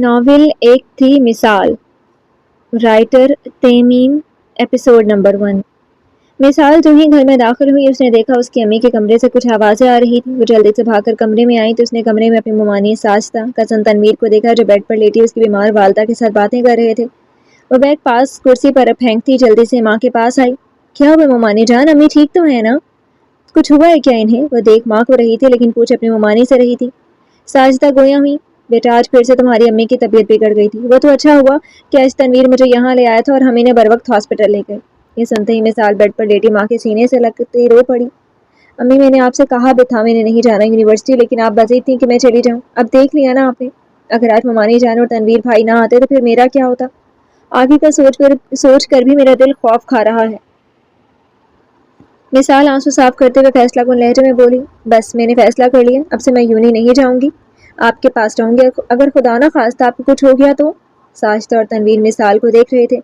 Novel ایک تھی مثال، رائٹر تیمیم، ایپیسوڈ نمبر 1۔ مثال جو ہی گھر میں داخل ہوئی اس نے دیکھا اس کی امی کے کمرے سے کچھ آوازیں آ رہی تھیں۔ وہ جلدی سے بھاگ کر کمرے میں آئی تو اس نے کمرے میں اپنی ممانی ساجدہ کزن تنویر کو دیکھا جو بیڈ پر لیٹی اس کی بیمار والدہ کے ساتھ باتیں کر رہے تھے۔ وہ بیگ پاس کرسی پر پھینکتی جلدی سے ماں کے پاس آئی۔ کیا ہوا ممانی جان، امی ٹھیک تو ہے نا؟ کچھ ہوا ہے کیا انہیں؟ وہ دیکھ ماں کو رہی تھی لیکن پوچھ اپنی ممانی سے رہی تھی۔ ساجدہ گویا ہوئی، بیٹا آج پھر سے تمہاری امی کی طبیعت بگڑ گئی تھی۔ وہ تو اچھا ہوا کہ آج تنویر مجھے یہاں لے آیا تھا اور ہم انہیں بر وقت ہاسپٹل لے گئے۔ یہ سنتے ہی مثال بیڈ پر لیٹی ماں کے سینے سے لگتی رو پڑی۔ امی میں نے آپ سے کہا بھی تھا میں نے نہیں جانا یونیورسٹی، لیکن آپ بزید تھیں کہ میں چلی جاؤں۔ اب دیکھ لیا نا آپ نے، اگر آج ممانی جان اور تنویر بھائی نہ آتے تو پھر میرا کیا ہوتا؟ آگے کا سوچ کر بھی میرا دل خوف کھا رہا ہے۔ مثال آنسو صاف کرتے ہوئے فیصلہ کن لہجے میں بولی، بس میں نے فیصلہ کر لیا، اب سے میں یونی نہیں جاؤں گی، آپ کے پاس رہوں گی، اگر خدا نہ خواستہ آپ کو کچھ ہو گیا تو؟ ساجدہ اور تنویر مثال کو دیکھ رہے تھے۔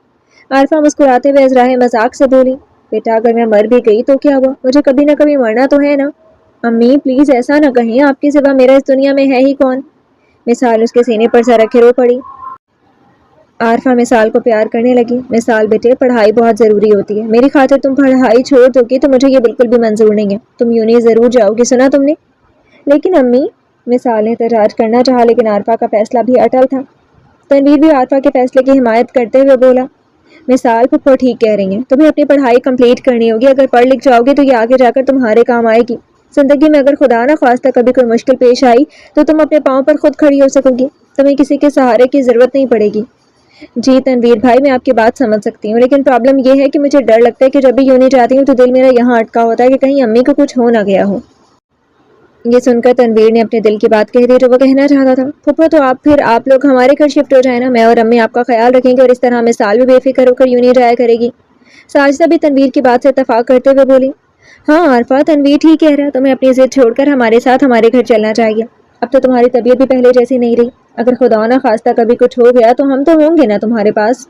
عارفہ مسکراتے ہوئے ازراہ مذاق سے بولی، بیٹا اگر میں مر بھی گئی تو کیا ہوا، مجھے کبھی نہ کبھی مرنا تو ہے نا۔ امی پلیز ایسا نہ کہیں، آپ کے سوا میرا اس دنیا میں ہے ہی کون؟ مثال اس کے سینے پر سر رکھے رو پڑی۔ عارفہ مثال کو پیار کرنے لگی، مثال بیٹے پڑھائی بہت ضروری ہوتی ہے، میری خاطر تم پڑھائی چھوڑ دو گی تو مجھے یہ بالکل بھی منظور نہیں ہے، تم یونی ضرور جاؤ گی، سنا تم نے؟ لیکن امی، مثال نے احتجاج کرنا چاہا لیکن عارفہ کا فیصلہ بھی اٹل تھا۔ تنویر بھی عارفہ کے فیصلے کی حمایت کرتے ہوئے بولا، مثال پھپھو ٹھیک کہہ رہی ہیں، تمہیں اپنی پڑھائی کمپلیٹ کرنی ہوگی، اگر پڑھ لکھ جاؤ گے تو یہ آگے جا کر تمہارے کام آئے گی۔ زندگی میں اگر خدا نہ خواستہ کبھی کوئی مشکل پیش آئی تو تم اپنے پاؤں پر خود کھڑی ہو سکو گی، تمہیں کسی کے سہارے کی ضرورت نہیں پڑے گی۔ جی تنویر بھائی میں آپ کی بات سمجھ سکتی ہوں، لیکن پرابلم یہ ہے کہ مجھے ڈر لگتا ہے کہ جب بھی یونی جاتی ہوں تو دل میرا یہاں اٹکا ہوتا ہے کہ کہیں امی کو کچھ ہو نہ گیا ہو۔ یہ سن کر تنویر نے اپنے دل کی بات کہہ دی جو وہ کہنا چاہتا تھا۔ پھپھو تو آپ لوگ ہمارے گھر شفٹ ہو جائیں نا، میں اور امی آپ کا خیال رکھیں گے اور اس طرح مثال بھی بے فکر ہو کر یونی جایا کرے گی۔ ساجدہ بھی تنویر کی بات سے اتفاق کرتے ہوئے بولی، ہاں عارفہ تنویر ٹھیک کہہ رہا، تمہیں اپنی ضد چھوڑ کر ہمارے ساتھ ہمارے گھر چلنا چاہیے، اب تو تمہاری طبیعت بھی پہلے جیسی نہیں رہی، اگر خدا نہ خواستہ کبھی کچھ ہو گیا تو ہم تو ہوں گے نا تمہارے پاس۔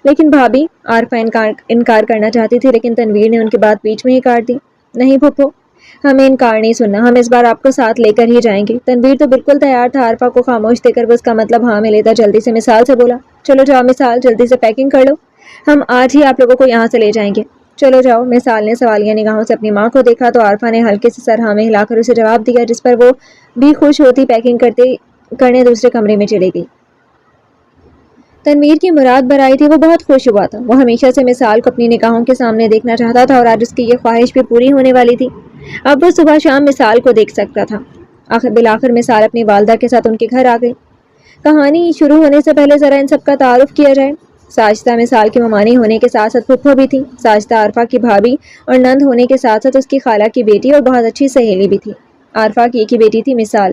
لیکن بھابھی، عارفہ انکار کرنا چاہتی تھی لیکن تنویر نے ان کی بات بیچ میں ہی کاٹ دی۔ نہیں پھپھو، ہمیں انکار نہیں سننا، ہم اس بار آپ کو ساتھ لے کر ہی جائیں گے۔ تنویر تو بالکل تیار تھا، عارفہ کو خاموش دے کر وہ اس کا مطلب ہاں میں لیتا جلدی سے مثال سے بولا، چلو جاؤ مثال جلدی سے پیکنگ کر لو، ہم آج ہی آپ لوگوں کو یہاں سے لے جائیں گے، چلو جاؤ۔ مثال نے سوالیہ نگاہوں سے اپنی ماں کو دیکھا تو عارفہ نے ہلکے سے سر ہاں میں ہلا کر اسے جواب دیا، جس پر وہ بھی خوش ہوتی پیکنگ کرنے دوسرے کمرے میں چلی گئی۔ تنویر کی مراد برائی تھی، وہ بہت خوش ہوا تھا، وہ ہمیشہ سے مثال کو اپنی نگاہوں کے سامنے دیکھنا چاہتا تھا اور آج اس کی یہ خواہش بھی پوری ہونے والی تھی، اب وہ صبح شام مثال کو دیکھ سکتا تھا۔ بالآخر مثال اپنی والدہ کے ساتھ ان کے گھر آ گئی۔ کہانی شروع ہونے سے پہلے ذرا ان سب کا تعارف کیا جائے۔ ساجدہ مثال کی ممانی ہونے کے ساتھ ساتھ پھپھو بھی تھی، ساجدہ عارفہ کی بھابھی اور نند ہونے کے ساتھ ساتھ اس کی خالہ کی بیٹی اور بہت اچھی سہیلی بھی تھی۔ عارفہ کی ایک ہی بیٹی تھی مثال۔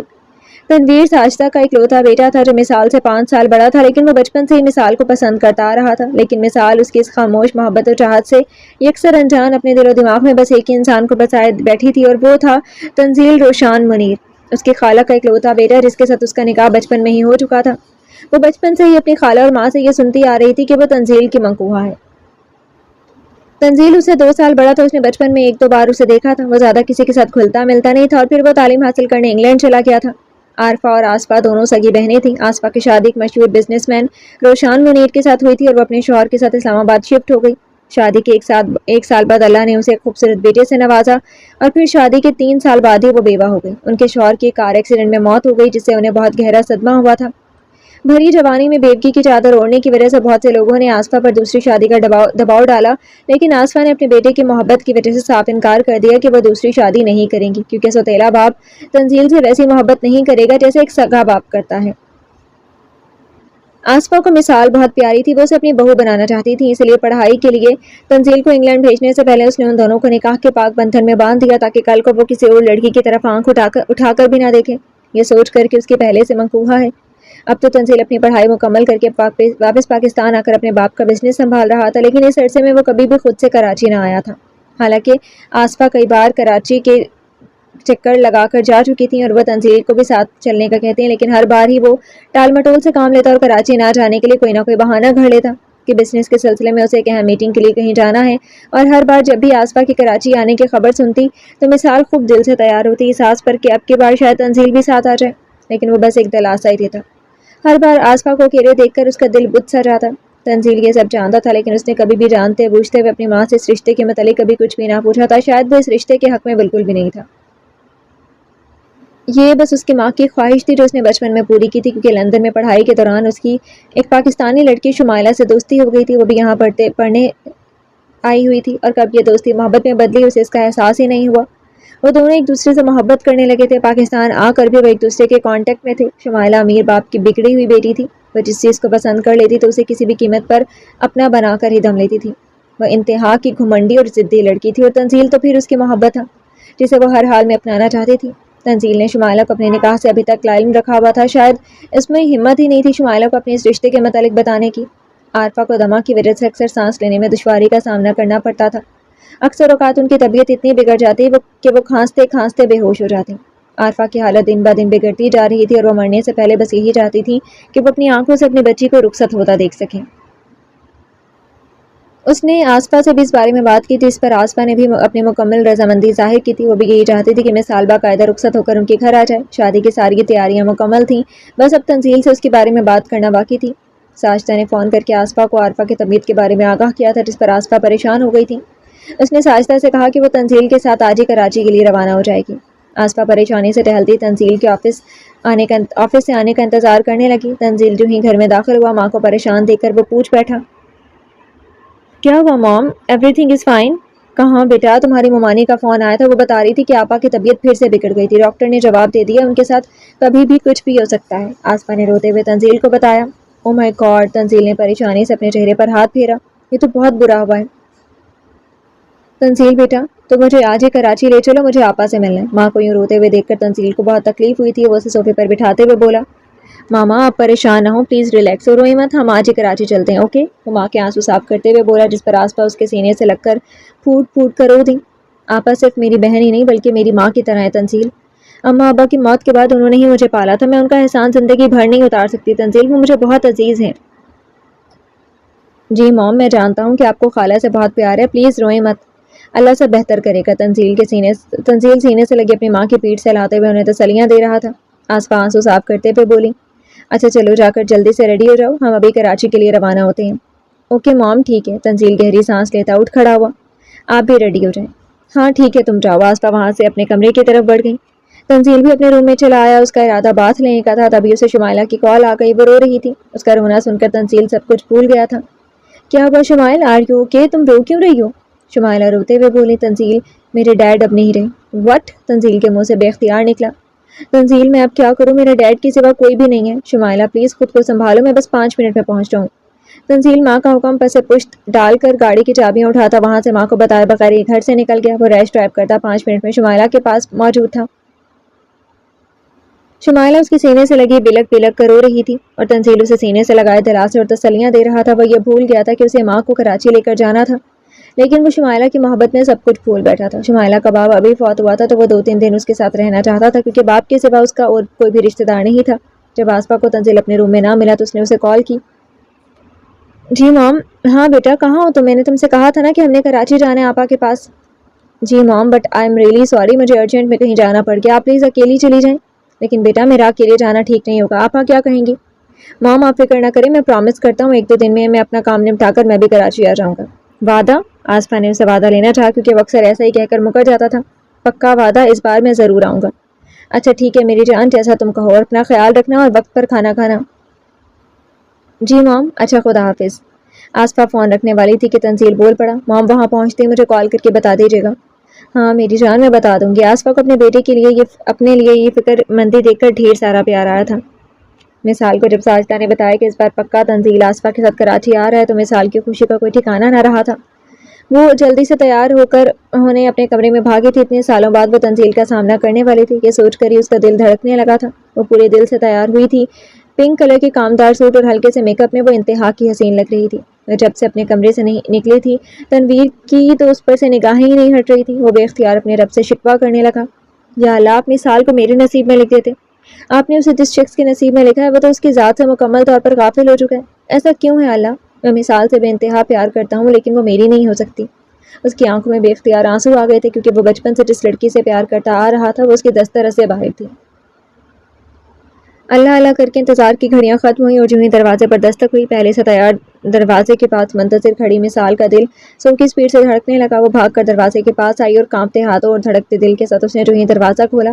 تنویر ساجدہ کا اکلوتا بیٹا تھا جو مثال سے 5 سال بڑا تھا، لیکن وہ بچپن سے ہی مثال کو پسند کرتا آ رہا تھا، لیکن مثال اس کی اس خاموش محبت و چاہت سے یکسر انجان اپنے دل و دماغ میں بس ایک ہی انسان کو بسائے بیٹھی تھی اور وہ تھا تنزیل روشان منیر، اس کی خالہ کا اکلوتا بیٹا جس کے ساتھ اس کا نکاح بچپن میں ہی ہو چکا تھا۔ وہ بچپن سے ہی اپنی خالہ اور ماں سے یہ سنتی آ رہی تھی کہ وہ تنزیل کی منقوہہ ہے۔ تنزیل اس سے 2 سال بڑا تھا، اس نے بچپن میں 1-2 بار اسے دیکھا تھا، وہ زیادہ کسی کے ساتھ گھلتا ملتا نہیں تھا اور پھر وہ تعلیم حاصل کرنے انگلینڈ چلا گیا تھا۔ عارفہ اور آصفہ دونوں سگی بہنیں تھیں۔ آصفہ کی شادی ایک مشہور بزنس مین روشان منیر کے ساتھ ہوئی تھی اور وہ اپنے شوہر کے ساتھ اسلام آباد شفٹ ہو گئی۔ شادی کے 1 سال بعد اللہ نے اسے ایک خوبصورت بیٹے سے نوازا اور پھر شادی کے 3 سال بعد ہی وہ بیوہ ہو گئی۔ ان کے شوہر کی ایک کار ایکسیڈنٹ میں موت ہو گئی جس سے انہیں بہت گہرا صدمہ ہوا تھا۔ بھری جوانی میں بیوگی کی چادر اوڑھنے کی وجہ سے بہت سے لوگوں نے آصفہ پر دوسری شادی کا دباؤ ڈالا، لیکن آصفہ نے اپنے بیٹے کی محبت کی وجہ سے صاف انکار کر دیا کہ وہ دوسری شادی نہیں کریں گی، کیونکہ سوتیلا باپ تنزیل سے ویسی محبت نہیں کرے گا جیسے ایک سگا باپ کرتا ہے۔ آصفہ کو مثال بہت پیاری تھی، وہ اسے اپنی بہو بنانا چاہتی تھی، اس لیے پڑھائی کے لیے تنزیل کو انگلینڈ بھیجنے سے پہلے اس نے ان دونوں کو نکاح کے پاک بندھن میں باندھ دیا تاکہ کل کو وہ کسی اور لڑکی کی طرف آنکھ اٹھا کر بھی نہ دیکھے۔ یہ سوچ کر کہ اس کی پہلے سے منقوہہ ہے، اب تو تنزیل اپنی پڑھائی مکمل کر کے واپس پاکستان آ کر اپنے باپ کا بزنس سنبھال رہا تھا، لیکن اس عرصے میں وہ کبھی بھی خود سے کراچی نہ آیا تھا۔ حالانکہ آصفہ کئی بار کراچی کے چکر لگا کر جا چکی تھیں اور وہ تنزیل کو بھی ساتھ چلنے کا کہتے ہیں، لیکن ہر بار ہی وہ ٹال مٹول سے کام لیتا اور کراچی نہ جانے کے لیے کوئی نہ کوئی بہانہ گھڑ لیتا کہ بزنس کے سلسلے میں اسے ایک اہم میٹنگ کے لیے کہیں جانا ہے، اور ہر بار جب بھی آصفہ کی کراچی آنے کی خبر سنتی تو مثال خوب دل سے تیار ہوتی اس آس پر کہ اب کی بار شاید تنزیل بھی ساتھ آ جائے، لیکن وہ بس ایک دلاسا ہی تھا۔ ہر بار آسفا کو اکیلے دیکھ کر اس کا دل بجھ سا جاتا۔ تنزیل یہ سب جانتا تھا، لیکن اس نے کبھی بھی جانتے بوجھتے ہوئے اپنی ماں سے اس رشتے کے متعلق کبھی کچھ بھی نہ پوچھا تھا۔ شاید وہ اس رشتے کے حق میں بالکل بھی نہیں تھا۔ یہ بس اس کی ماں کی خواہش تھی جو اس نے بچپن میں پوری کی تھی، کیونکہ لندن میں پڑھائی کے دوران اس کی ایک پاکستانی لڑکی شمائلہ سے دوستی ہو گئی تھی۔ وہ بھی یہاں پڑھنے آئی ہوئی تھی، اور کب یہ دوستی محبت میں بدلی اسے اس کا احساس ہی نہیں ہوا۔ وہ دونوں ایک دوسرے سے محبت کرنے لگے تھے۔ پاکستان آ کر بھی وہ ایک دوسرے کے کانٹیکٹ میں تھے۔ شمائلہ امیر باپ کی بگڑی ہوئی بیٹی تھی۔ وہ جس چیز کو پسند کر لیتی تو اسے کسی بھی قیمت پر اپنا بنا کر ہی دم لیتی تھی۔ وہ انتہا کی گھمنڈی اور ضدی لڑکی تھی، اور تنزیل تو پھر اس کی محبت تھا جسے وہ ہر حال میں اپنانا چاہتی تھی۔ تنزیل نے شمائلہ کو اپنے نکاح سے ابھی تک لائل رکھا ہوا تھا۔ شاید اس میں ہمت ہی نہیں تھی شمائلہ کو اپنے اس رشتے کے متعلق بتانے کی۔ عارفہ کو دمہ کی وجہ سے اکثر سانس لینے میں دشواری کا سامنا کرنا پڑتا تھا۔ اکثر اوقات ان کی طبیعت اتنی بگڑ جاتی کہ وہ کھانستے کھانستے بے ہوش ہو جاتی۔ عارفہ کی حالت دن بہ دن بگڑتی جا رہی تھی، اور وہ مرنے سے پہلے بس یہی چاہتی تھی کہ وہ اپنی آنکھوں سے اپنی بچی کو رخصت ہوتا دیکھ سکیں۔ اس نے آسفا سے بھی اس بارے میں بات کی تھی، اس پر آسفا نے بھی اپنی مکمل رضامندی ظاہر کی تھی۔ وہ بھی یہی چاہتی تھی کہ میں سال باقاعدہ رخصت ہو کر ان کے گھر آ جائے۔ شادی کی ساری تیاریاں مکمل تھیں، بس اب تنزیل سے اس کے بارے میں بات کرنا باقی تھی۔ ساجدہ نے فون کر کے آسفا کو عارفہ کی طبیعت کے بارے میں آگاہ کیا تھا، جس پر آسفا پریشان ہو گئی تھی۔ اس نے ساجدہ سے کہا کہ وہ تنزیل کے ساتھ آج ہی کراچی کے لیے روانہ ہو جائے گی۔ آسفا پریشانی سے ٹہلتی تنزیل کے آفس سے آنے کا انتظار کرنے لگی۔ تنزیل جو ہی گھر میں داخل ہوا، ماں کو پریشان دیکھ کر وہ پوچھ بیٹھا، کیا ہوا mom? Everything is fine? کہاں بیٹا، تمہاری ممانی کا فون آیا تھا، وہ بتا رہی تھی کہ آپا کی طبیعت پھر سے بگڑ گئی تھی۔ ڈاکٹر نے جواب دے دیا ان کے ساتھ کبھی بھی کچھ بھی ہو سکتا ہے۔ آسفا نے روتے ہوئے تنزیل کو بتایا۔ او مائی گاڈ، تنزیل نے پریشانی سے اپنے چہرے پر ہاتھ پھیرا، یہ تو بہت برا ہوا ہے۔ تنزیل بیٹا، تو مجھے آج ہی کراچی لے چلو، مجھے آپا سے ملنا ہے۔ ماں کو یوں روتے ہوئے دیکھ کر تنزیل کو بہت تکلیف ہوئی تھی۔ وہ اسے صوفے پر بٹھاتے ہوئے بولا، ماما آپ پریشان نہ ہو، پلیز ریلیکس ہو، روئیں مت، ہم آج ہی کراچی چلتے ہیں، اوکے؟ وہ ماں کے آنسو صاف کرتے ہوئے بولا، جس پر آسفا اس کے سینے سے لگ کر پھوٹ پھوٹ کر رو دی۔ آپا صرف میری بہن ہی نہیں بلکہ میری ماں کی طرح ہے تنزیل۔ اماں ابا کی موت کے بعد انہوں نے ہی مجھے پالا تھا، میں ان کا احسان زندگی بھر نہیں اتار سکتی تنزیل، وہ مجھے بہت عزیز ہیں۔ جی موم، میں جانتا ہوں کہ آپ کو خالہ سے بہت پیار ہے، پلیز روئیں مت، اللہ سب بہتر کرے گا۔ تنزیل سینے سے لگی اپنی ماں کی پیٹھ سے لاتے ہوئے انہیں تسلیاں دے رہا تھا۔ آسفا آنسو صاف کرتے ہوئے بولی، اچھا چلو جا کر جلدی سے ریڈی ہو جاؤ، ہم ابھی کراچی کے لیے روانہ ہوتے ہیں۔ اوکے موم، ٹھیک ہے۔ تنزیل گہری سانس لیتا اٹھ کھڑا ہوا، آپ بھی ریڈی ہو جائیں۔ ہاں ٹھیک ہے، تم جاؤ۔ آسفا وہاں سے اپنے کمرے کی طرف بڑھ گئی۔ تنزیل بھی اپنے روم میں چلا آیا، اس کا ارادہ باتھ لینے کا تھا، تبھی اسے شمائلہ کی کال آ گئی۔ وہ رو رہی تھی، اس کا رونا سن کر تنزیل سب کچھ بھول گیا تھا۔ کیا ہوا شمائل، آر یو اوکے؟ تم رو کیوں رہی ہو؟ شمائلہ روتے ہوئے بولی، تنزیل میرے ڈیڈ اب نہیں رہے۔ وٹ؟ تنزیل کے منہ سے بے اختیار نکلا۔ تنزیل میں اب کیا کروں، میرے ڈیڈ کے سوا کوئی بھی نہیں ہے۔ شمائلہ پلیز خود کو سنبھالو، میں بس 5 منٹ میں پہنچ جاؤں۔ تنزیل ماں کا حکم پس پشت ڈال کر گاڑی کی چابیاں اٹھاتا وہاں سے ماں کو بتائے بغیر ہی گھر سے نکل گیا۔ وہ ریش ڈرائیو کرتا 5 منٹ میں شمائلہ کے پاس موجود تھا۔ شمائلہ اس کے سینے سے لگی بلک بلک کر رو رہی تھی، اور تنزیل اسے سینے سے لگائے دلاسے اور تسلیاں دے رہا تھا۔ وہ یہ بھول گیا تھا کہ اسے ماں کو کراچی لے کر جانا تھا، لیکن وہ شمائلہ کی محبت میں سب کچھ بھول بیٹھا تھا۔ شمائلہ کا باپ ابھی فوت ہوا تھا تو وہ 2-3 دن اس کے ساتھ رہنا چاہتا تھا، کیونکہ باپ کے سوا اس کا اور کوئی بھی رشتہ دار نہیں تھا۔ جب آسفا کو تنزیل اپنے روم میں نہ ملا تو اس نے اسے کال کی۔ جی مام۔ ہاں بیٹا، کہاں ہو تم؟ میں نے تم سے کہا تھا نا کہ ہم نے کراچی جانا ہے آپا کے پاس۔ جی مام، but I am really sorry, مجھے ارجنٹ میں کہیں جانا پڑ گیا، آپ پلیز اکیلی چلی جائیں۔ لیکن بیٹا میرا اکیلے جانا ٹھیک نہیں ہوگا، آپا کیا کہیں گی؟ مام آپ فکر نہ کریں، میں پرامس کرتا ہوں 1-2 دن میں اپنا کام نپٹا کر میں بھی کراچی آ جاؤں گا۔ وعدہ؟ آسفا نے اسے وعدہ لینا چاہا، کیونکہ وہ اکثر ایسا ہی کہہ کر مکر جاتا تھا۔ پکا وعدہ، اس بار میں ضرور آؤں گا۔ اچھا ٹھیک ہے میری جان، جیسا تم کہو، اور اپنا خیال رکھنا اور وقت پر کھانا کھانا۔ جی مام۔ اچھا خدا حافظ۔ آسفا فون رکھنے والی تھی کہ تنزیل بول پڑا، مام وہاں پہنچتے ہی مجھے کال کر کے بتا دیجیے گا۔ ہاں میری جان، میں بتا دوں گی۔ آسفا کو اپنے بیٹے کے لیے اپنے لیے یہ فکر مندی دیکھ کر ڈھیر سارا پیار آیا تھا۔ مثال کو جب ساجدہ نے بتایا کہ اس بار پکا تنزیل آسفا کے ساتھ کراچی آ رہا ہے تو مثال کی خوشی کا کوئی ٹھکانہ نہ رہا تھا۔ وہ جلدی سے تیار ہو کر انہیں اپنے کمرے میں بھاگی تھی۔ اتنے سالوں بعد وہ تنزیل کا سامنا کرنے والی تھی، یہ سوچ کر ہی اس کا دل دھڑکنے لگا تھا۔ وہ پورے دل سے تیار ہوئی تھی، پنک کلر کے کامدار سوٹ اور ہلکے سے میک اپ میں وہ انتہا کی حسین لگ رہی تھی۔ وہ جب سے اپنے کمرے سے نکلی تھی تنویر کی تو اس پر سے نگاہیں ہی نہیں ہٹ رہی تھی۔ وہ بے اختیار اپنے رب سے شکوہ کرنے لگا، یا اللہ آپ مثال کو میرے نصیب میں لکھ دیتے، آپ نے اسے جس شخص کے نصیب میں لکھا ہے وہ تو اس کی ذات سے مکمل طور پر غافل ہو چکا ہے، ایسا کیوں ہے اللہ؟ میں مثال سے بے انتہا پیار کرتا ہوں لیکن وہ میری نہیں ہو سکتی۔ اس کی آنکھوں میں بے اختیار آنسو آ گئے تھے، کیونکہ وہ بچپن سے جس لڑکی سے پیار کرتا آ رہا تھا وہ اس کی دسترس سے باہر تھی۔ اللہ اللہ کر کے انتظار کی گھڑیاں ختم ہوئی اور جو ہی دروازے پر دستک ہوئی، پہلے سے تیار دروازے کے پاس منتظر کھڑی مثال کا دل سو کی اسپیڈ سے دھڑکنے لگا۔ وہ بھاگ کر دروازے کے پاس آئی اور کانپتے ہاتھوں اور دھڑکتے دل کے ساتھ اس نے جو ہی دروازہ کھولا،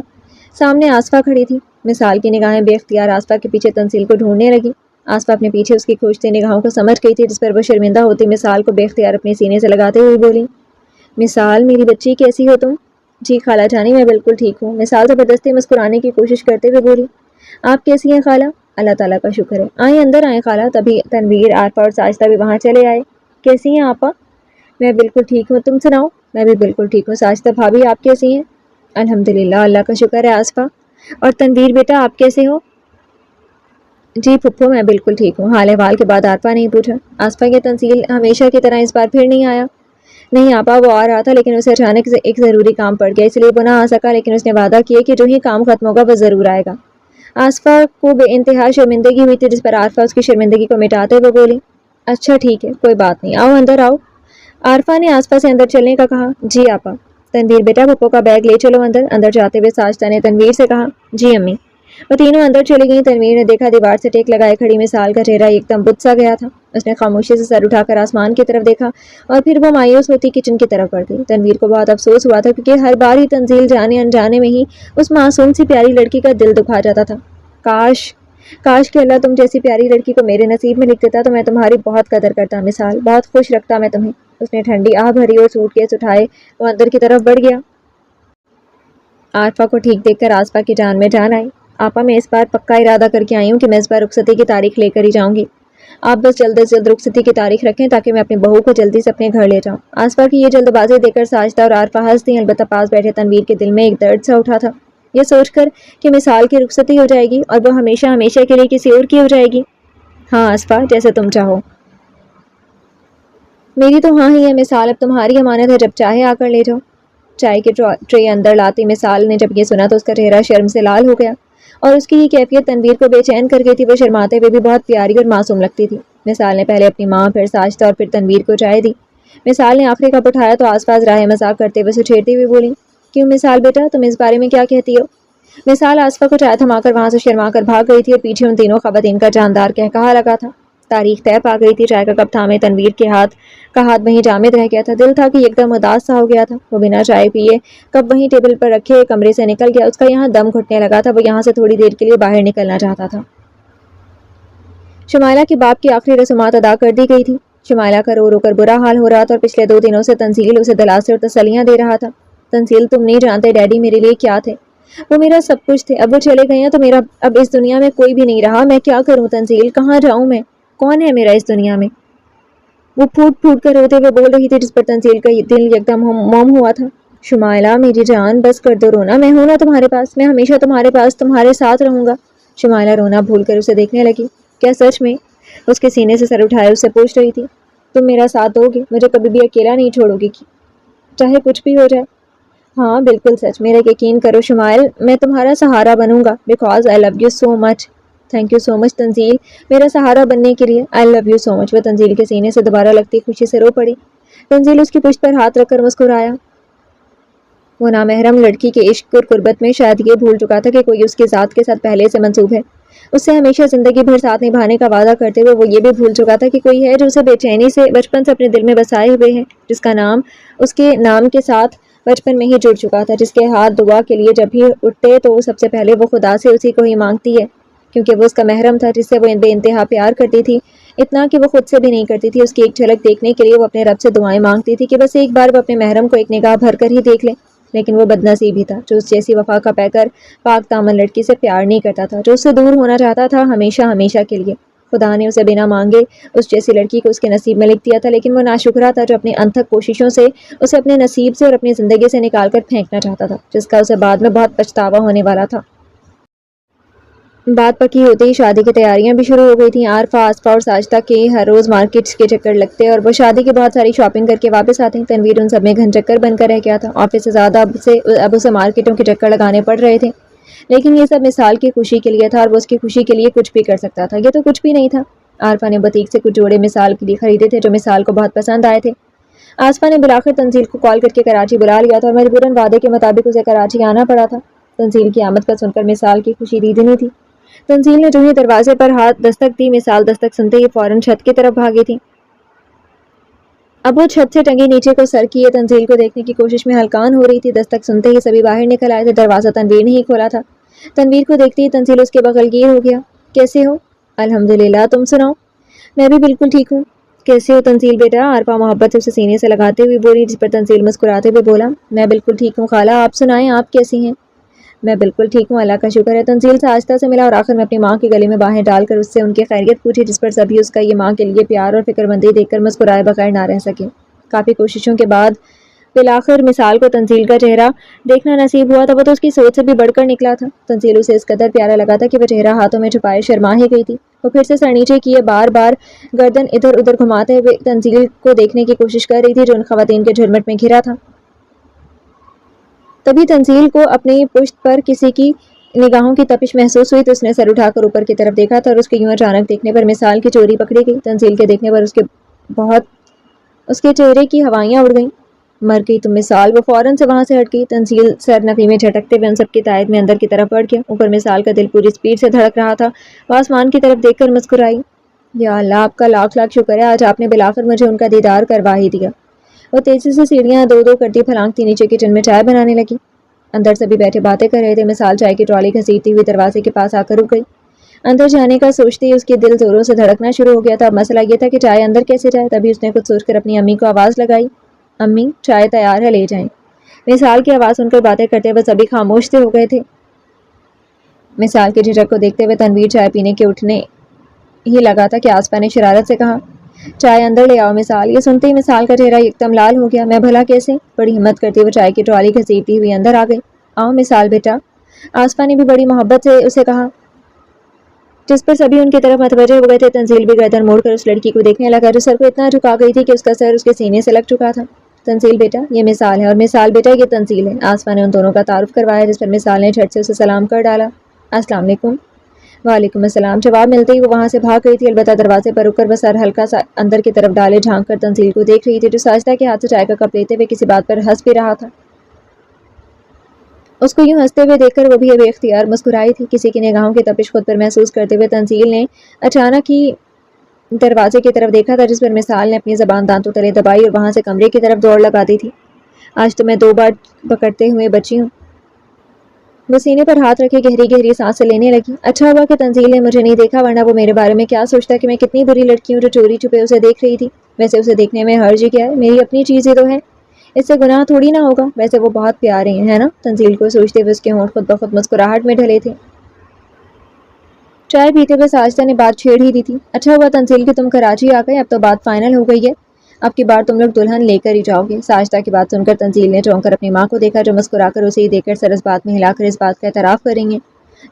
سامنے آصفہ کھڑی تھی۔ مثال کی نگاہیں بے اختیار آصفہ کے پیچھے تنزیل کو ڈھونڈنے لگی۔ آصفہ اپنے پیچھے اس کی کھوجتی نگاہوں کو سمجھ گئی تھی، جس پر وہ شرمندہ ہوتی مثال کو بے اختیار اپنے سینے سے لگاتے ہوئے بولی، مثال میری بچی کیسی ہو تم؟ جی خالہ جانی میں بالکل ٹھیک ہوں، مثال زبردستی مسکرانے کی کوشش کرتے ہوئے بولی۔ آپ کیسی ہیں خالہ؟ اللہ تعالیٰ کا شکر ہے، آئیں اندر آئیں خالہ۔ تبھی تنویر، عارفہ اور ساجدہ بھی وہاں چلے آئے۔ کیسی ہیں آپا؟ میں بالکل ٹھیک ہوں، تم سناؤ؟ میں بھی بالکل ٹھیک ہوں ساجدہ بھابھی، آپ کیسی ہیں؟ الحمدللہ اللہ کا شکر ہے آصفہ۔ اور تنویر بیٹا آپ کیسے ہو؟ جی پھپھو میں بالکل ٹھیک ہوں۔ حال احوال کے بعد عارفہ نہیں پوچھا۔ آصفہ کی تنزیل ہمیشہ کی طرح اس بار پھر نہیں آیا؟ نہیں آپا، وہ آ رہا تھا لیکن اسے اچانک سے ایک ضروری کام پڑ گیا، اس لیے وہ نہ آ سکا، لیکن اس نے وعدہ کیا کہ جو ہی کام ختم ہوگا وہ ضرور آئے گا۔ آصفہ کو بے انتہا شرمندگی ہوئی تھی، جس پر عارفہ اس کی شرمندگی کو مٹاتے ہوئے بولی، اچھا ٹھیک ہے کوئی بات نہیں، آؤ اندر آؤ۔ عارفہ نے آصفہ سے اندر چلنے کا کہا۔ جی آپا۔ تنویر بیٹا پھپھو کا بیگ لے چلو اندر۔ اندر جاتے ہوئے ساجدہ نے تنویر سے کہا۔ جی امی۔ وہ تینوں اندر چلی گئیں۔ تنویر نے دیکھا دیوار سے ٹیک لگائے کھڑی مثال کا چہرہ ایک دم بت سا گیا تھا۔ اس نے خاموشی سے سر اٹھا کر آسمان کی طرف دیکھا اور پھر وہ مایوس ہوتی کچن کی طرف بڑھ گئی۔ تنویر کو بہت افسوس ہوا تھا، کیونکہ ہر بار ہی تنزیل جانے انجانے میں ہی اس معصوم سی پیاری لڑکی کا دل دکھا جاتا تھا۔ کاش کہ اللہ تم جیسی پیاری لڑکی کو میرے نصیب میں لکھ دیتا تو میں تمہاری بہت قدر کرتا مثال، بہت خوش رکھتا میں تمہیں۔ اس نے ٹھنڈی آہ بھری اور سوٹ کیس اٹھائے وہ اندر کی طرف بڑھ گیا۔ عارفہ کو ٹھیک دیکھ کر آصفہ کی جان میں جان آئی۔ آپا میں اس بار پکا ارادہ کر کے آئی ہوں کہ میں اس بار رخصتی کی تاریخ لے کر ہی جاؤں گی۔ آپ بس جلد از جلد رخصتی کی تاریخ رکھیں تاکہ میں اپنی بہو کو جلدی سے اپنے گھر لے جاؤں۔ آصفہ کی یہ جلد بازی دیکھ کر ساجدہ اور عارفہ ہنس دیں، البتہ پاس بیٹھے تنویر کے دل میں ایک درد سا اٹھا تھا، یہ سوچ کر کہ مثال کی رخصتی ہو جائے گی اور وہ ہمیشہ ہمیشہ کے لیے کسی اور کی ہو جائے گی۔ ہاں آصفہ جیسے تم چاہو۔ میری تو ہاں ہی ہے مثال، اب تمہاری امانت ہے، جب چاہے آ کر لے جاؤ۔ چائے کی ٹرے اندر لاتی مثال نے جب یہ سنا تو اس کا چہرہ شرم سے لال ہو گیا اور اس کی یہ کیفیت تنویر کو بے چین کر گئی تھی۔ وہ شرماتے ہوئے بھی بہت پیاری اور معصوم لگتی تھی۔ مثال نے پہلے اپنی ماں، پھر ساجدہ اور پھر تنویر کو چائے دی۔ مثال نے آخری کپ اٹھایا تو آس پاس راہ مذاق کرتے ہوئے اسے چھیڑتی ہوئی بولی، کیوں مثال بیٹا تم اس بارے میں کیا کہتی ہو؟ مثال آصفہ کو چائے تھما کر وہاں سے شرما کر بھاگ گئی تھی اور پیچھے ان تینوں خواتین کا جاندار قہقہا لگا تھا۔ تاریخ طے پا گئی تھی۔ چائے کا کپ تھامے تنویر کے ہاتھ وہیں جامد رہ گیا تھا۔ دل تھا کہ ایک دم اداس سا ہو گیا تھا۔ وہ بنا چائے پیے کپ وہیں ٹیبل پر رکھے کمرے سے نکل گیا۔ اس کا یہاں دم گھٹنے لگا تھا، وہ یہاں سے تھوڑی دیر کے لیے باہر نکلنا چاہتا تھا۔ شمائلہ کے باپ کی آخری رسومات ادا کر دی گئی تھی۔ شمائلہ کا رو رو کر برا حال ہو رہا تھا اور پچھلے 2 دنوں سے تنزیل اسے دلاسے اور تسلیاں دے رہا تھا۔ تنزیل تم نہیں جانتے ڈیڈی میرے لیے کیا تھے، وہ میرا سب کچھ تھے، اب وہ چلے گئے ہیں تو میرا اب اس دنیا میں کوئی بھی نہیں رہا، میں کیا کروں تنزیل، کہاں جاؤں میں، کون ہے میرا اس دنیا میں؟ وہ پھوٹ پھوٹ کر روتے ہوئے بول رہی تھی، جس پر تنزیل کا دل یکدم موم ہوا تھا۔ شمائلہ میری جان بس کر دو رونا، میں ہوں نا تمہارے پاس، میں ہمیشہ تمہارے پاس تمہارے ساتھ رہوں گا۔ شمائلہ رونا بھول کر اسے دیکھنے لگی۔ کیا سچ میں؟ اس کے سینے سے سر اٹھائے اس سے پوچھ رہی تھی۔ تم میرا ساتھ دو گے، مجھے کبھی بھی اکیلا نہیں چھوڑو گی چاہے کچھ بھی ہو جائے؟ ہاں بالکل سچ، میرا یقین کرو شمائل، میں تمہارا سہارا بنوں گا، because I love you so much. Thank you so much Tanzeel, میرا سہارا بننے کے لیے، آئی لو یو سو مچ۔ وہ تنزیل کے سینے سے دوبارہ لگتی خوشی سے رو پڑی۔ تنزیل اس کی پشت پر ہاتھ رکھ کر مسکرایا۔ وہ نامحرم لڑکی کے عشق اور قربت میں شاید یہ بھول چکا تھا کہ کوئی اس کی ذات کے ساتھ پہلے سے منسوب ہے۔ اس سے ہمیشہ زندگی بھر ساتھ نبھانے کا وعدہ کرتے ہوئے وہ یہ بھی بھول چکا تھا کہ کوئی ہے جو اسے بے چینی سے بچپن سے اپنے دل میں بسائے ہوئے ہے، جس کا نام اس کے نام کے ساتھ بچپن میں ہی جڑ چکا تھا، جس کے ہاتھ دعا کے لیے جب بھی اٹھتے تو سب سے پہلے وہ خدا سے اسی کو ہی مانگتی ہے، کیونکہ وہ اس کا محرم تھا، جس سے وہ بے انتہا پیار کرتی تھی، اتنا کہ وہ خود سے بھی نہیں کرتی تھی۔ اس کی ایک جھلک دیکھنے کے لیے وہ اپنے رب سے دعائیں مانگتی تھی کہ بس ایک بار وہ اپنے محرم کو ایک نگاہ بھر کر ہی دیکھ لے، لیکن وہ بدنصیب ہی تھا جو اس جیسی وفا کا پیکر پاک دامن لڑکی سے پیار نہیں کرتا تھا، جو اس سے دور ہونا چاہتا تھا ہمیشہ ہمیشہ کے لیے۔ خدا نے اسے بنا مانگے اس جیسی لڑکی کو اس کے نصیب میں لکھ دیا تھا، لیکن وہ ناشکرا تھا جو اپنی انتھک کوششوں سے اسے اپنے نصیب سے اور اپنی زندگی سے نکال کر پھینکنا چاہتا تھا، جس کا اسے بعد میں بہت پچھتاوا ہونے والا تھا۔ بات پکی ہوتے ہی شادی کی تیاریاں بھی شروع ہو گئی تھیں۔ عارفہ، آصفہ اور ساجدہ کے ہر روز مارکیٹس کے چکر لگتے اور وہ شادی کی بہت ساری شاپنگ کر کے واپس آتے۔ تنویر ان سب میں گھن چکر بن کر رہ گیا تھا۔ آفس سے زیادہ اب اسے مارکیٹوں کے چکر لگانے پڑ رہے تھے، لیکن یہ سب مثال کی خوشی کے لیے تھا اور وہ اس کی خوشی کے لیے کچھ بھی کر سکتا تھا۔ یہ تو کچھ بھی نہیں تھا۔ عارفہ نے بوتیک سے کچھ جوڑے مثال کے لیے خریدے تھے جو مثال کو بہت پسند آئے تھے۔ آصفہ نے بالآخر تنزیل کو کال کر کے کراچی بلا لیا تھا اور مجبوراً وعدے کے مطابق اسے کراچی آنا پڑا تھا۔ تنزیل کی آمد کا سن کر مثال کی خوشی دیدنی تھی۔ تنزیل نے جو ہی دروازے پر ہاتھ دستک دی، مثال دستک سنتے ہی فوراً چھت کی طرف بھاگی تھی۔ اب وہ چھت سے ٹنگی نیچے کو سر کیے تنزیل کو دیکھنے کی کوشش میں ہلکان ہو رہی تھی۔ دستک سنتے ہی سبھی باہر نکل آئے تھے۔ دروازہ تنویر نے ہی کھولا تھا۔ تنویر کو دیکھتی ہی تنزیل اس کے بغل گیر ہو گیا۔ کیسے ہو؟ الحمدللہ، تم سناؤ؟ میں بھی بالکل ٹھیک ہوں۔ کیسے ہو تنزیل بیٹا؟ عارفہ محبت سے اسے سینے سے لگاتے ہوئے بولی، جس پر تنزیل مسکراتے ہوئے بولا، میں بالکل ٹھیک ہوں خالہ، آپ سنائیں آپ کیسی ہیں؟ میں بالکل ٹھیک ہوں، اللہ کا شکر ہے۔ تنزیل ساجدہ سے ملا اور آخر میں اپنی ماں کے گلے میں باہیں ڈال کر اس سے ان کی خیریت پوچھی، جس پر سبھی اس کا یہ ماں کے لیے پیار اور فکر مندی دیکھ کر مسکرائے بغیر نہ رہ سکے۔ کافی کوششوں کے بعد بالآخر مثال کو تنزیل کا چہرہ دیکھنا نصیب ہوا تھا۔ وہ تو اس کی سوچ سے بھی بڑھ کر نکلا تھا۔ تنزیل اسے اس قدر پیارا لگا تھا کہ وہ چہرہ ہاتھوں میں چھپائے شرما ہی گئی تھی۔ وہ پھر سے سر نیچے کیے بار بار گردن ادھر ادھر گھماتے ہوئے تنزیل کو دیکھنے کی کوشش کر رہی تھی، جو ان خواتین کے جھرمٹ میں گھرا تھا۔ تبھی تنزیل کو اپنی پشت پر کسی کی نگاہوں کی تپش محسوس ہوئی، تو اس نے سر اٹھا کر اوپر کی طرف دیکھا تھا اور اس کے یوں اچانک دیکھنے پر مثال کی چوری پکڑی گئی۔ تنزیل کے دیکھنے پر اس کے چہرے کی ہوائیاں اڑ گئیں۔ مر گئی تم مثال! وہ فوراً سے وہاں سے ہٹ گئی۔ تنزیل سر نفی میں جھٹکتے ہوئے ان سب کی تائید میں اندر کی طرف بڑھ گیا۔ اوپر مثال کا دل پوری سپیڈ سے دھڑک رہا تھا۔ وہ آسمان کی طرف دیکھ کر مسکرائی، یا اللہ، آپ کا لاکھ لاکھ شکر ہے، آج آپ نے بالآخر مجھے ان کا دیدار کروا ہی دیا۔ وہ تیزی سے سیڑھیاں دو دو کرتی پھلانگتی نیچے کچن میں چائے بنانے لگی۔ اندر سبھی بیٹھے باتیں کر رہے تھے۔ مثال چائے کی ٹرالی گھسیٹتی ہوئی دروازے کے پاس آ کر رک گئی۔ اندر جانے کا سوچتے ہی اس کے دل زوروں سے دھڑکنا شروع ہو گیا تھا۔ اب مسئلہ یہ تھا کہ چائے اندر کیسے جائے؟ تبھی اس نے کچھ سوچ کر اپنی امی کو آواز لگائی، امی چائے تیار ہے، لے جائیں۔ مثال کی آواز سن کر باتیں کرتے ہوئے سبھی خاموش سے ہو گئے تھے۔ مثال کے جھجک کو دیکھتے ہوئے تنویر چائے پینے کے اٹھنے ہی لگا تھا کہ آسفا نے شرارت سے کہا، چائے اندر لے آؤ مثال۔ یہ سنتے ہی مثال کا چہرہ یکدم لال ہو گیا۔ میں بھلا کیسے؟ بڑی ہمت کرتے ہوئے چائے کی ٹرالی گھسیٹتی ہوئی اندر آ گئی۔ آؤ مثال بیٹا، آسفا نے بھی بڑی محبت سے اسے کہا، جس پر سبھی ان کی طرف متوجہ ہو گئے تھے۔ تنزیل بھی گردن موڑ کر اس لڑکی کو دیکھنے لگا، جو سر کو اتنا جھکا گئی تھی کہ اس کا سر اس کے سینے سے لگ چکا تھا۔ تنزیل بیٹا، یہ مثال ہے، اور مثال بیٹا یہ تنزیل ہے۔ آسفا نے ان دونوں کا تعارف کروایا، جس پر مثال نے جھٹ سے اسے سلام کر ڈالا، السلام علیکم۔ وعلیکم السلام جواب ملتے ہی وہ وہاں سے بھاگ گئی تھی۔ البتہ دروازے پر رک کر وہ سر ہلکا سا اندر کی طرف ڈالے جھانک کر تنزیل کو دیکھ رہی تھی، جو ساجدہ کے ہاتھ سے چائے کا کپ لیتے ہوئے کسی بات پر ہنس بھی رہا تھا۔ اس کو یوں ہنستے ہوئے دیکھ کر وہ بھی بے اختیار مسکرائی تھی۔ کسی کی نگاہوں کی تپش خود پر محسوس کرتے ہوئے تنزیل نے اچانک ہی دروازے کی طرف دیکھا تھا، جس پر مثال نے اپنی زبان دانتوں تلے دبائی اور وہاں سے کمرے کی طرف دوڑ لگا دی تھی۔ آج تو میں 2 بار پکڑتے ہوئے بچی ہوں۔ وہ سینے پر ہاتھ رکھے گہری گہری سانسیں لینے لگی۔ اچھا ہوا کہ تنزیل نے مجھے نہیں دیکھا، ورنہ وہ میرے بارے میں کیا سوچتا کہ میں کتنی بری لڑکی ہوں جو چوری چھپے اسے دیکھ رہی تھی۔ ویسے اسے دیکھنے میں حرج کیا ہے، میری اپنی چیز ہی تو ہے، اس سے گناہ تھوڑی نہ ہوگا۔ ویسے وہ بہت پیارے ہیں، ہے نا؟ تنزیل کو سوچتے ہوئے اس کے ہونٹ خود بخود مسکراہٹ میں ڈھلے تھے۔ چائے پیتے ہوئے ساجدہ نے بات چھیڑ ہی دی تھی، اچھا ہوا تنزیل کہ تم کراچی آ گئے، اب تو بات فائنل ہو گئی ہے، اب کی بار تم لوگ دلہن لے کر ہی جاؤ گے۔ ساجدہ کی بات سن کر تنزیل نے چونک کر اپنی ماں کو دیکھا، جو مسکرا کر اسے ہی دیکھ کر سر اس بات میں ہلا کر اس بات کا اعتراف کریں گے۔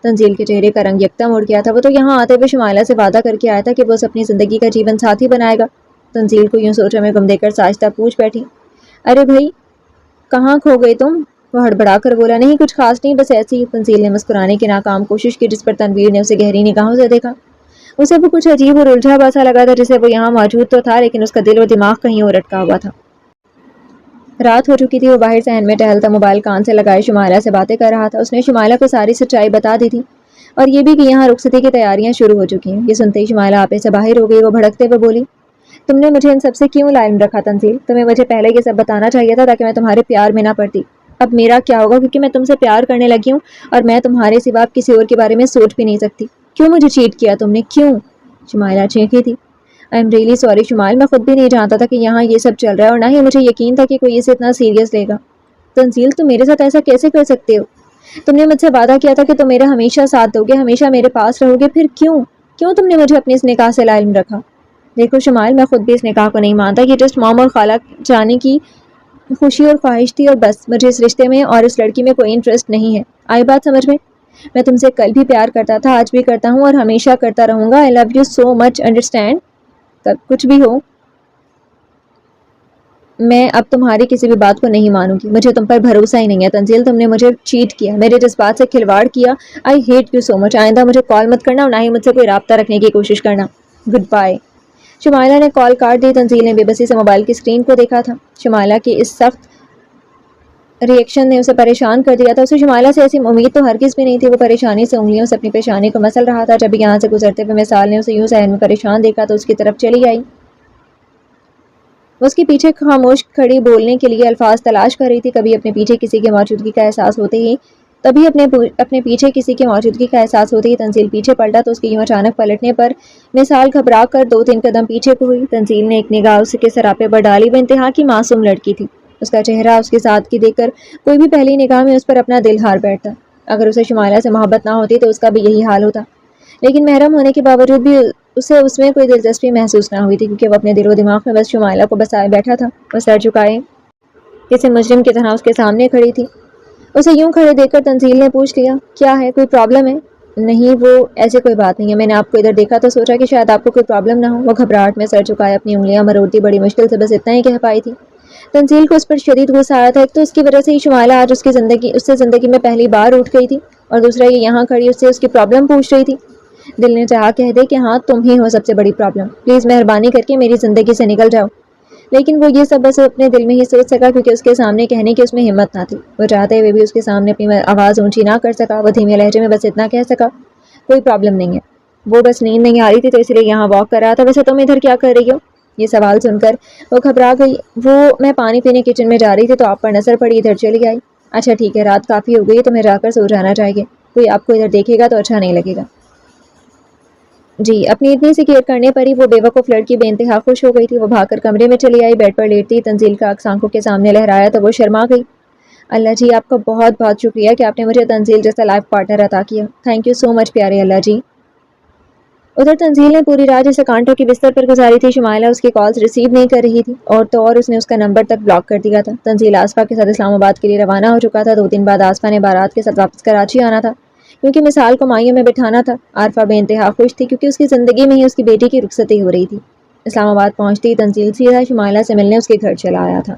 تنزیل کے چہرے کا رنگ یکدم اڑ گیا تھا۔ وہ تو یہاں آتے ہوئے شمائلہ سے وعدہ کر کے آیا تھا کہ وہ اسے اپنی زندگی کا جیون ساتھی بنائے گا۔ تنزیل کو یوں سوچنے میں گم دے کر ساجدہ پوچھ بیٹھی، ارے بھائی کہاں کھو گئی تم؟ وہ ہڑبڑا کر بولا، نہیں کچھ خاص نہیں، بس ایسی ہی۔ تنزیل نے مسکرانے کی ناکام کوشش کی، جس پر تنویر نے اسے گہری نگاہوں سے دیکھا۔ اسے وہ کچھ عجیب اور الجھا ہوا سا لگا تھا، جسے وہ یہاں موجود تو تھا لیکن اس کا دل و دماغ کہیں اور اٹکا ہوا تھا۔ رات ہو چکی تھی۔ وہ باہر صحن میں ٹہلتا موبائل کان سے لگائے شمائلہ سے باتیں کر رہا تھا۔ اس نے شمائلہ کو ساری سچائی بتا دی تھی، اور یہ بھی کہ یہاں رخصتی کی تیاریاں شروع ہو چکی ہیں۔ یہ سنتے ہی شمائلہ آپے سے باہر ہو گئی۔ وہ بھڑکتے ہوئے بولی، تم نے مجھے ان سب سے کیوں لائن رکھا تنزیل؟ تمہیں مجھے پہلے یہ سب بتانا چاہیے تھا تاکہ میں تمہارے پیار میں نہ پڑتی۔ اب میرا کیا ہوگا، کیونکہ میں تم سے پیار کرنے لگی ہوں اور میں تمہارے سوا کسی اور کے بارے میں سوچ بھی نہیں سکتی۔ کیوں مجھے چیٹ کیا تم نے، کیوں؟ شمائلہ چینکی تھی، آئی ایم ریئلی سوری شمائل، میں خود بھی نہیں جانتا تھا کہ یہاں یہ سب چل رہا ہے، اور نہ ہی مجھے یقین تھا کہ کوئی اسے اتنا سیریس لے گا۔ تنزیل تم میرے ساتھ ایسا کیسے کر سکتے ہو؟ تم نے مجھ سے وعدہ کیا تھا کہ تم میرا ہمیشہ ساتھ دو گے، ہمیشہ میرے پاس رہو گے، پھر کیوں تم نے مجھے اپنے اس نکاح سے لا علم رکھا؟ دیکھو شمائل، میں خود بھی اس نکاح کو نہیں مانتا، یہ جسٹ موم اور خالہ جانے کی خوشی اور خواہش تھی، اور بس مجھے اس رشتے میں اور اس لڑکی میں کوئی انٹرسٹ نہیں ہے۔ آئی بات سمجھ میں؟ میں تم سے کل بھی پیار کرتا تھا، آج بھی کرتا ہوں، اور ہمیشہ کرتا رہوں گا۔ آئی love you so much, understand? کچھ بھی ہو، میں اب تمہاری کسی بھی بات کو نہیں مانوں گی۔ مجھے تم پر بھروسہ ہی نہیں ہے تنزیل، تم نے مجھے چیٹ کیا، میرے جذبات سے کھلواڑ کیا۔ آئی ہیٹ یو سو مچ۔ آئندہ مجھے کال مت کرنا اور نہ ہی مجھ سے کوئی رابطہ رکھنے کی کوشش کرنا۔ Good bye. شمائلہ نے کال کاٹ دی۔ تنزیل نے بے بسی سے موبائل کی اسکرین کو دیکھا تھا۔ شمائلہ کی اس سخت ریئیکشن نے اسے پریشان کر دیا تھا. اسے شمائلہ سے ایسی امید تو ہرگز بھی نہیں تھی. وہ پریشانی سے انگلیوں سے اپنی پیشانی کو مسل رہا تھا. جب یہاں سے گزرتے ہوئے مثال نے اسے یوں ذہن میں پریشان دیکھا تو اس کی طرف چلی آئی. وہ اس کے پیچھے خاموش کھڑی بولنے کے لیے الفاظ تلاش کر رہی تھی. کبھی اپنے پیچھے کسی کی موجودگی کا احساس ہوتے ہی تنزیل پیچھے پلٹا تو اس کے یوں اچانک پلٹنے پر مثال گھبرا کر 2-3 قدم پیچھے کو ہوئی. تنزیل نے ایک نگاہ اس کے سراپے پر ڈالی. وہ انتہا کی معصوم لڑکی تھی. اس کا چہرہ، اس کی سادگی دیکھ کر کوئی بھی پہلی نگاہ میں اس پر اپنا دل ہار بیٹھتا. اگر اسے شمائلہ سے محبت نہ ہوتی تو اس کا بھی یہی حال ہوتا، لیکن محرم ہونے کے باوجود بھی اسے اس میں کوئی دلچسپی محسوس نہ ہوئی تھی، کیونکہ وہ اپنے دل و دماغ میں بس شمائلہ کو بسائے بیٹھا تھا. وہ سر جھکائے کسی مجرم کی طرح اس کے سامنے کھڑی تھی. اسے یوں کھڑے دیکھ کر تنزیل نے پوچھ لیا، کیا ہے، کوئی پرابلم ہے؟ نہیں، وہ ایسے کوئی بات نہیں ہے. میں نے آپ کو ادھر دیکھا تو سوچا کہ شاید آپ کو کوئی پرابلم نہ ہو. وہ گھبراہٹ میں سر جھکائے اپنی انگلیاں مروڑتی بڑی مشکل سے بس اتنا ہی کہہ پائی تھی. تنزیل کو اس پر شدید غصہ آیا تھا. ایک تو اس کی وجہ سے ہی شمائلہ آج اس سے زندگی میں پہلی بار اٹھ گئی تھی، اور دوسرا یہ یہاں کھڑی اس سے اس کی پرابلم پوچھ رہی تھی. دل نے چاہا کہہ دے کہ ہاں تم ہی ہو سب سے بڑی پرابلم، پلیز مہربانی کر کے میری زندگی سے نکل جاؤ. لیکن وہ یہ سب بس اپنے دل میں ہی سوچ سکا، کیونکہ اس کے سامنے کہنے کی اس میں ہمت نہ تھی. وہ چاہتے ہوئے بھی اس کے سامنے اپنی آواز اونچی نہ کر سکا. وہ دھیمے لہجے میں بس اتنا کہہ سکا، کوئی پرابلم نہیں ہے. وہ بس نیند نہیں آ رہی تھی تو اس لیے یہاں واک کر رہا تھا. ویسے تم ادھر کیا کر رہی ہو؟ یہ سوال سن کر وہ گھبرا گئی. میں پانی پینے کچن میں جا رہی تھی تو آپ پر نظر پڑی، ادھر چلی آئی. اچھا ٹھیک ہے، رات کافی ہو گئی، تمہیں جا کر سو جانا چاہیے. کوئی آپ کو ادھر دیکھے گا تو اچھا نہیں لگے گا. جی. اپنی اتنی سی کیئر کرنے پر ہی وہ بے وقوف لڑکی بے انتہا خوش ہو گئی تھی. وہ بھاگ کر کمرے میں چلی آئی. بیڈ پر لیٹتی تنزیل کا عکس آنکھوں کے سامنے لہرایا تو وہ شرما گئی. اللہ جی، آپ کا بہت بہت شکریہ کہ آپ نے مجھے تنزیل جیسا لائف پارٹنر عطا کیا. تھینک یو سو مچ پیارے اللہ جی. ادھر تنزیل نے پوری رات جیسے کانٹوں کی بستر پر گزاری تھی. شمائلہ اس کی کالز ریسیو نہیں کر رہی تھی، اور اس نے اس کا نمبر تک بلاک کر دیا تھا. تنزیل آصفا کے ساتھ اسلام آباد کے لیے روانہ ہو چکا تھا. 2 دن بعد آصفا نے بارات کے ساتھ واپس کراچی آنا تھا، کیونکہ مثال کو مائیوں میں بٹھانا تھا. عارفہ بے انتہا خوش تھی، کیونکہ اس کی زندگی میں ہی اس کی بیٹی کی رخصتی ہو رہی تھی. اسلام آباد پہنچتی تنزیل سیدھا شمائلہ سے ملنے اس کے گھر چلا آیا تھا.